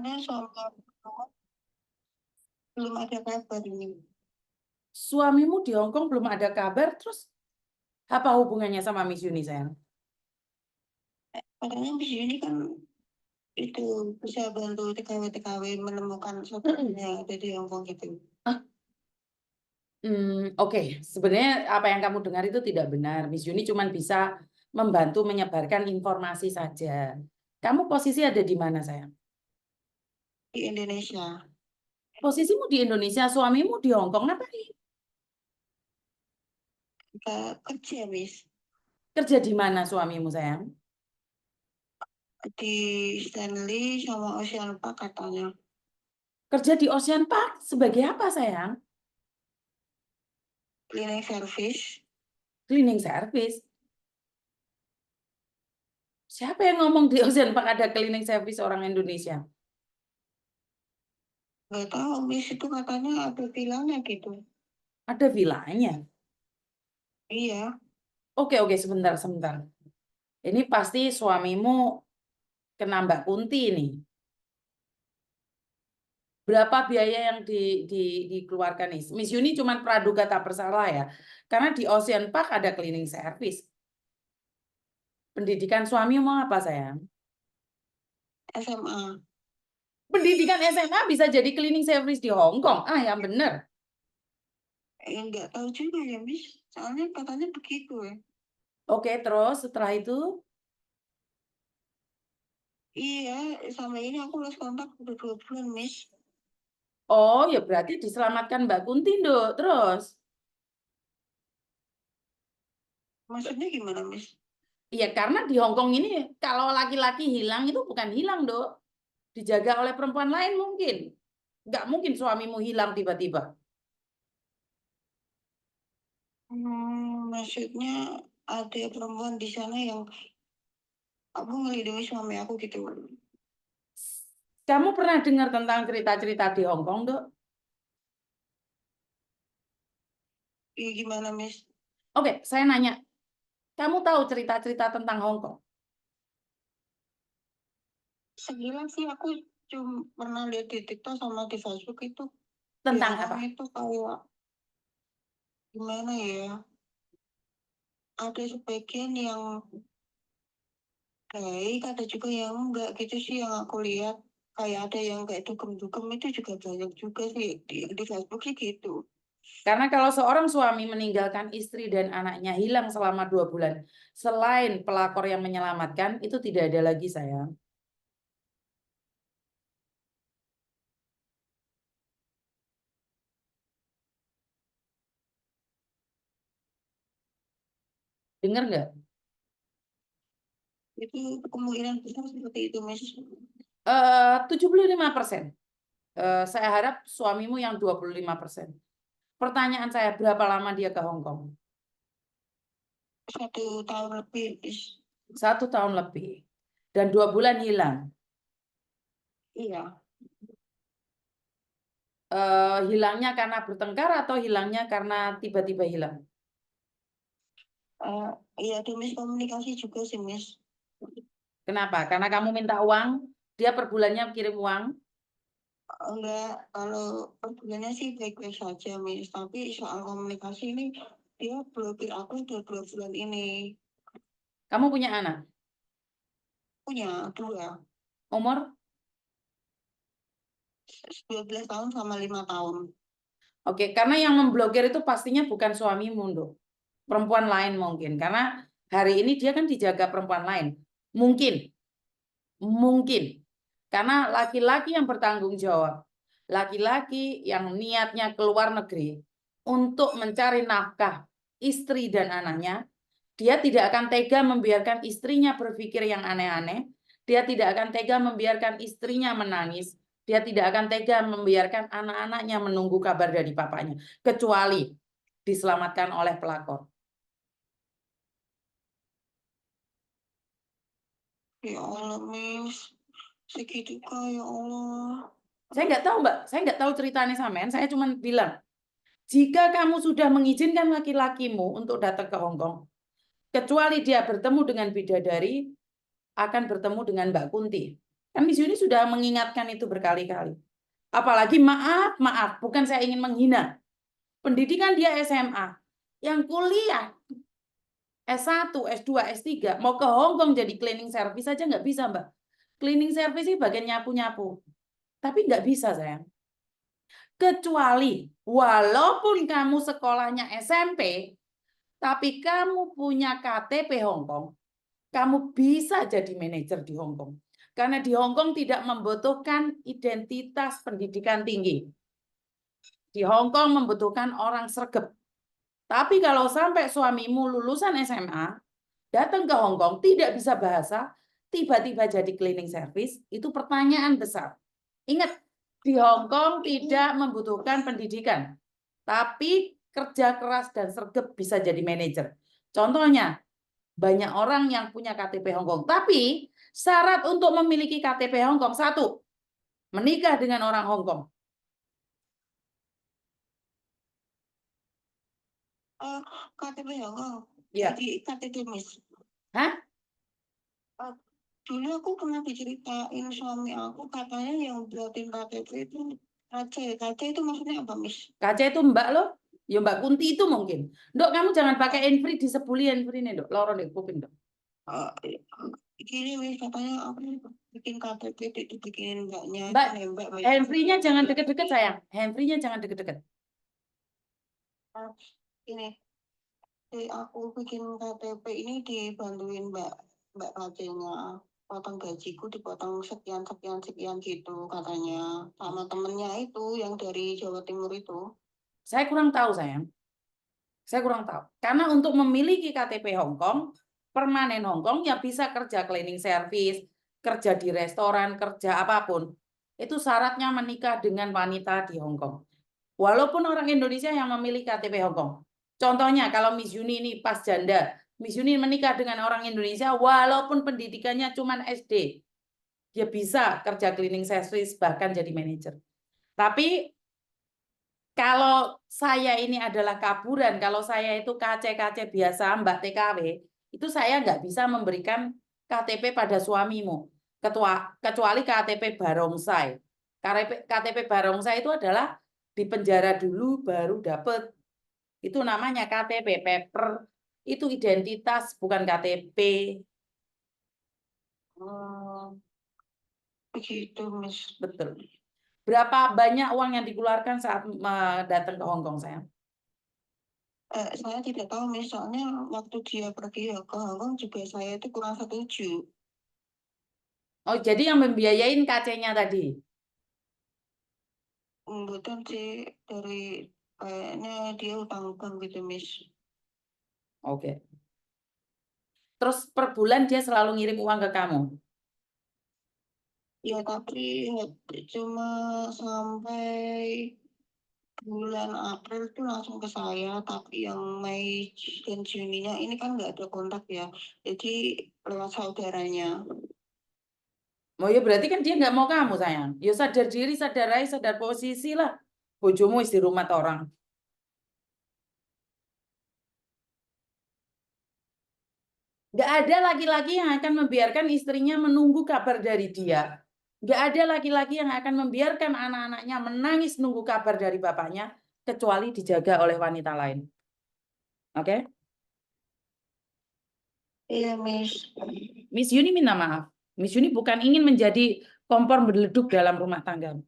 katanya suami aku belum ada kabar ini. Suamimu di Hong Kong belum ada kabar, terus apa hubungannya sama Miss Yuni, sayang? Katanya Miss Yuni kan itu bisa bantu TKW-TKW menemukan saudaranya yang ada di Hong Kong gitu. Oke. Sebenarnya apa yang kamu dengar itu tidak benar. Miss Yuni cuma bisa membantu menyebarkan informasi saja. Kamu posisi ada di mana, sayang? Di Indonesia. Posisimu di Indonesia, suamimu di Hong Kong, ngapain? Kita kerja, Miss. Kerja di mana suamimu, sayang? Di Stanley sama Ocean Park katanya. Kerja di Ocean Park sebagai apa, sayang? Cleaning service. Cleaning service. Siapa yang ngomong di Ocean Park ada cleaning service orang Indonesia? Nggak tahu, Miss, itu katanya ada bilangnya gitu. Ada vilanya. Iya. Oke, sebentar. Ini pasti suamimu kena Mbak Kunti ini. Berapa biaya yang dikeluarkan nih? Miss Yuni cuma praduga tak bersalah ya. Karena di Ocean Park ada cleaning service. Pendidikan suami mau apa, sayang? SMA. Pendidikan SMA bisa jadi cleaning service di Hong Kong. Ah, yang benar. Nggak tahu juga ya, Miss. Soalnya katanya begitu ya. Oke, terus setelah itu, Iya, sama ini aku lost kontak udah 2 bulan, Miss. oh ya berarti diselamatkan Mbak Kunti, Dok. Terus, Maksudnya gimana, Miss? iya karena di Hong Kong ini kalau laki-laki hilang itu bukan hilang, Dok. Dijaga oleh perempuan lain mungkin. Nggak mungkin suamimu hilang tiba-tiba. Maksudnya ada perempuan di sana yang aku ngelindungi suami aku gitu. Kamu pernah dengar tentang cerita-cerita di Hong Kong, Dok? Iya, gimana, Miss? Oke, saya nanya, kamu tahu cerita-cerita tentang Hong Kong? Sekilas sih aku cuma pernah lihat di TikTok sama di Facebook itu. Di Tentang Hong Kong apa? itu kayak gimana ya? Ada sebagian yang baik, ada juga yang enggak gitu sih yang aku lihat. Kayak ada yang kayak dugem-dugem itu juga banyak juga sih di Facebook sih gitu. Karena kalau seorang suami meninggalkan istri dan anaknya hilang selama 2 bulan, selain pelakor yang menyelamatkan, itu tidak ada lagi, sayang. Dengar nggak? Itu kemungkinan besar seperti itu, Miss. 75%. Saya harap suamimu yang 25%. Pertanyaan saya, berapa lama dia ke Hong Kong? 1 tahun lebih, Miss. 1 tahun lebih. Dan 2 bulan hilang. Iya. Hilangnya karena bertengkar atau hilangnya karena tiba-tiba hilang? Iya, ada miskomunikasi juga sih, Miss. Kenapa? Karena kamu minta uang, dia per bulannya kirim uang. Enggak, kalau per bulannya sih baik-baik saja, Miss. Tapi soal komunikasi ini, dia blokir aku udah 2 bulan ini. Kamu punya anak? Punya 2, Umur? 12 tahun sama 5 tahun. Oke, karena yang memblokir itu pastinya bukan suamimu, Nduk. Perempuan lain mungkin. Karena hari ini dia kan dijaga perempuan lain. Mungkin. Mungkin. Karena laki-laki yang bertanggung jawab. Laki-laki yang niatnya keluar negeri untuk mencari nafkah istri dan anaknya, dia tidak akan tega membiarkan istrinya berpikir yang aneh-aneh. Dia tidak akan tega membiarkan istrinya menangis. Dia tidak akan tega membiarkan anak-anaknya menunggu kabar dari papanya. Kecuali diselamatkan oleh pelakor. Ya Allah, Miss. Segitu kah, ya Allah. Saya nggak tahu, Mbak. Saya nggak tahu ceritanya sampean. Saya cuma bilang, jika kamu sudah mengizinkan laki-lakimu untuk datang ke Hong Kong, kecuali dia bertemu dengan bidadari, akan bertemu dengan Mbak Kunti. Kan Miss Yuni sudah mengingatkan itu berkali-kali. Apalagi maaf, bukan saya ingin menghina. Pendidikan dia SMA. Yang kuliah S1, S2, S3, mau ke Hong Kong jadi cleaning service saja nggak bisa, Mbak. Cleaning service ini bagian nyapu-nyapu. Tapi nggak bisa, sayang. Kecuali, walaupun kamu sekolahnya SMP, tapi kamu punya KTP Hong Kong, kamu bisa jadi manajer di Hong Kong. Karena di Hong Kong tidak membutuhkan identitas pendidikan tinggi. Di Hong Kong membutuhkan orang sregep. Tapi kalau sampai suamimu lulusan SMA, datang ke Hong Kong, tidak bisa bahasa, tiba-tiba jadi cleaning service, itu pertanyaan besar. Ingat, di Hong Kong tidak membutuhkan pendidikan, tapi kerja keras dan sregep bisa jadi manajer. Contohnya, banyak orang yang punya KTP Hong Kong, tapi syarat untuk memiliki KTP Hong Kong, satu, menikah dengan orang Hong Kong. KTP Hong Kong. Ya. Jadi KTP Miss. Hah? Dulu aku pernah diceritain suami aku katanya yang buatin KTP itu KC. KC itu maksudnya apa, Miss? KC itu Mbak loh. Ya Mbak Kunti itu mungkin. Dok, kamu jangan pakai Enfree di sepuli Enfree nih, Dok. Loro deh kuping, Dok. Gini, Miss, katanya aku bikin KTP dibikinin mbaknya. Mbak, Mbak, Enfree-nya jangan deket-deket, sayang. Enfree-nya jangan deket-deket. Ini, aku bikin KTP ini dibantuin Mbak KC-nya. Potong gajiku dipotong sekian gitu katanya, sama temennya itu yang dari Jawa Timur itu. Saya kurang tahu, sayang. Saya kurang tahu. Karena untuk memiliki KTP Hong Kong, permanen Hong Kong, ya bisa kerja cleaning service, kerja di restoran, kerja apapun. Itu syaratnya menikah dengan wanita di Hong Kong. Walaupun orang Indonesia yang memiliki KTP Hong Kong. Contohnya kalau Miss Yuni ini pas janda, Miss Yuni menikah dengan orang Indonesia walaupun pendidikannya cuma SD. Dia bisa kerja cleaning service bahkan jadi manajer. Tapi kalau saya ini adalah kaburan, kalau saya itu KC-KC biasa, Mbak TKW, itu saya nggak bisa memberikan KTP pada suamimu. Kecuali KTP barongsai. KTP barongsai itu adalah di penjara dulu baru dapat. Itu namanya KTP paper. Itu identitas, bukan KTP. Begitu, Miss. Betul. Berapa banyak uang yang dikeluarkan saat datang ke Hong Kong, sayang? Saya tidak tahu, misalnya waktu dia pergi ke Hong Kong juga saya itu kurang setuju. Oh, jadi yang membiayain KC-nya tadi? Betul sih, dari kayaknya dia utang-utang gitu, Miss. Oke. Terus per bulan dia selalu ngirim uang ke kamu? Ya, tapi cuma sampai bulan April itu langsung ke saya, tapi yang Mei dan Juninya ini kan nggak ada kontak ya, jadi lewat saudaranya. Oh ya berarti kan dia nggak mau kamu, sayang. Ya sadar diri, sadar rai, sadar posisi lah. Bojomu di rumah orang. Nggak ada laki-laki yang akan membiarkan istrinya menunggu kabar dari dia. Nggak ada laki-laki yang akan membiarkan anak-anaknya menangis nunggu kabar dari bapaknya, kecuali dijaga oleh wanita lain. Oke? Iya, Miss. Miss Yuni minta maaf. Miss Yuni bukan ingin menjadi kompor berleduk dalam rumah tangga.